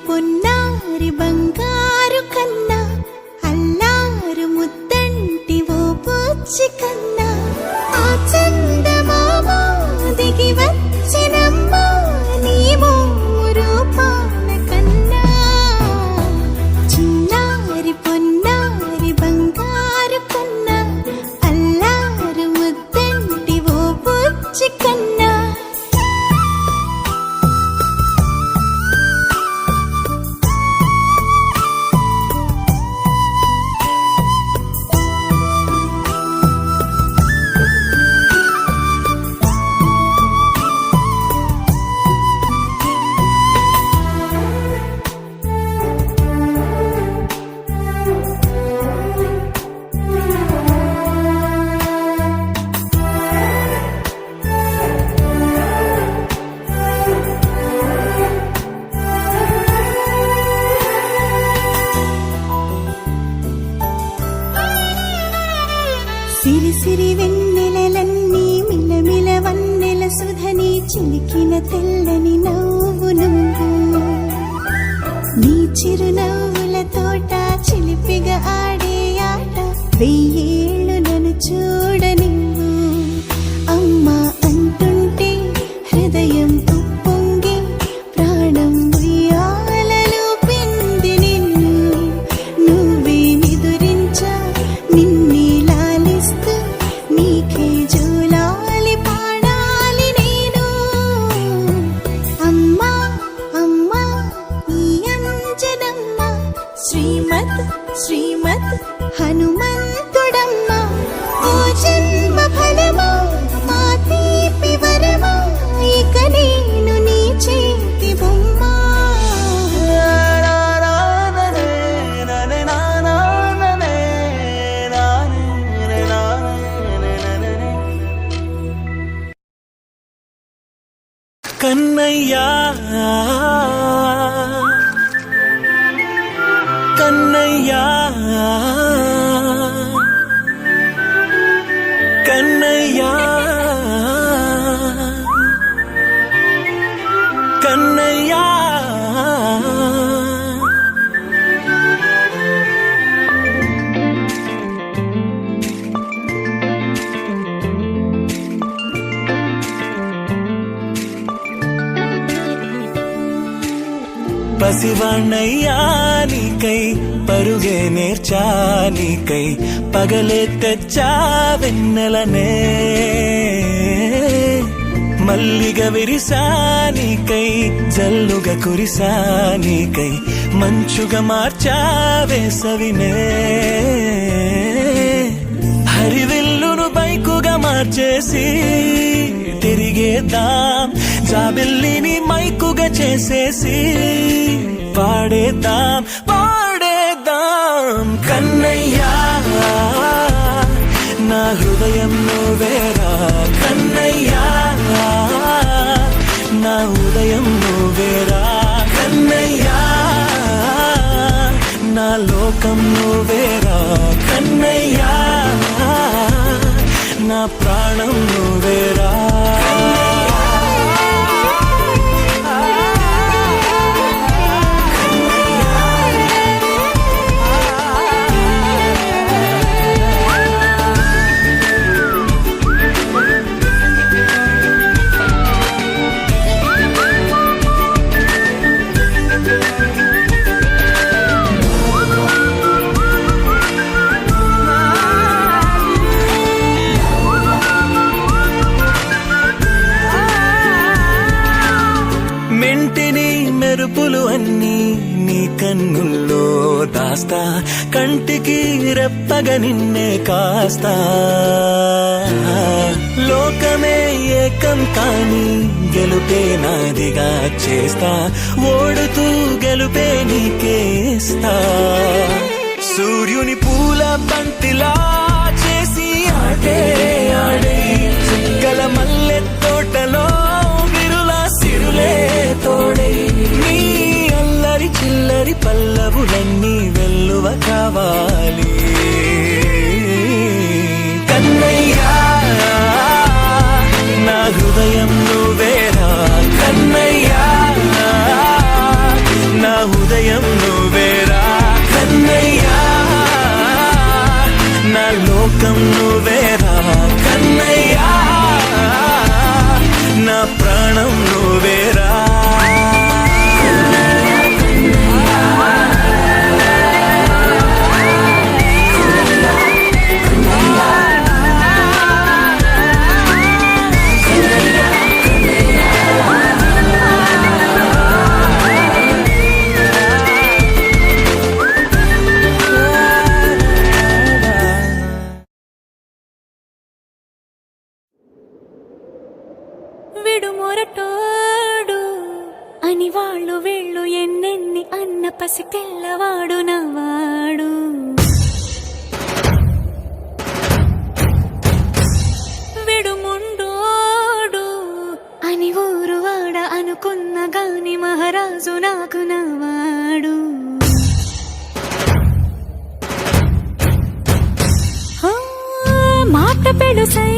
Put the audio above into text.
పొన్నారి బంగారు కన్నా అల్లారు ముద్దంటి ఓ పూచి కన్నా ఆ చందమామ దిగి వచ్చినమ్మా నీ రూపాల కన్నా చిన్నారి పొన్నారి బంగారు కన్నా అల్లారు ముద్దంటి ఓ పూచి కన్నా సిరి సిరి వెన్నెలలన్నీ మిలమిల వన్నెల సుధని చిలికిన తెల్లని నవ్వు నువ్వు నీ చిరునవ్వుల తోట చిలిపిగా ఆడే ఆట వెయ్యేళ్ళు నన్ను చూడ నువ్వు అమ్మా అంటుంటే హృదయం ఉప్పొంగి ప్రాణం ఉయ్యాలలో పిండి నిన్ను నువ్వే నిదురించా నిన్నే నీకే జోలాలి పాడాలి నేను అమ్మా అమ్మా ఈ అంజనమ్మ శ్రీమత్ శ్రీమత్ హనుమంతుడమ్మ ఓ జన్మ ఫలమా మా తీపి వరమా ఇక నేను నీ చేతి బొమ్మ కన్నయ్యా కన్నయ్యా కన్నయ్యా కన్నయ్యా పసివాణ్ణయ్యా నీకై పరుగే నేర్చా నీకై పగలే తెచ్చా వెన్నెలనే మల్లిగ విరిసా నీకై జల్లుగా కురిసా నీకై మంచుగా మార్చా వేసవినే హరివిల్లును బైకుగా మార్చేసి తిరిగేద్దాం జాబిల్లిని మైకుగా చేసేసి పాడేద్దాం పాడేద్దాం కన్నయ్యా నా హృదయం నువ్వేరా కన్నయ్యా నా ఉదయం నువ్వేరా కన్నయ్యా నా లోకం నువ్వేరా కన్నయ్యా నా ప్రాణం నువ్వేరా మెంటిని మెరుపులు అన్నీ నీ కన్నుల్లో దాస్తా కంటికి రెప్పగా నిన్నే కాస్తా లోకమే ఏకం కాని గెలుపే నాదిగా చేస్తా ఓడుతూ గెలుపే నీకేస్తా సూర్యుని పూల బంతిలా చేసి ఆడే ఆడే చుక్కల మల్లె తోటలో సిరులే తోడే నీ అల్లరి చిల్లరి పల్లవులన్నీ వెల్లువ కావాలి కన్నయ్యా నా హృదయం నువ్వేరా కన్నయ్యా నా ప్రాణం నువ్వేరా. విడు మొరటోడు అని వాళ్ళు వీళ్ళు ఎన్నెన్ని అన్న పసి పిల్లవాడు నవ్వాడు. విడు ముండోడు అని ఊరు వాడ అనుకున్న గాని మహారాజు నాకు నవ్వాడు. మాట పెడుసై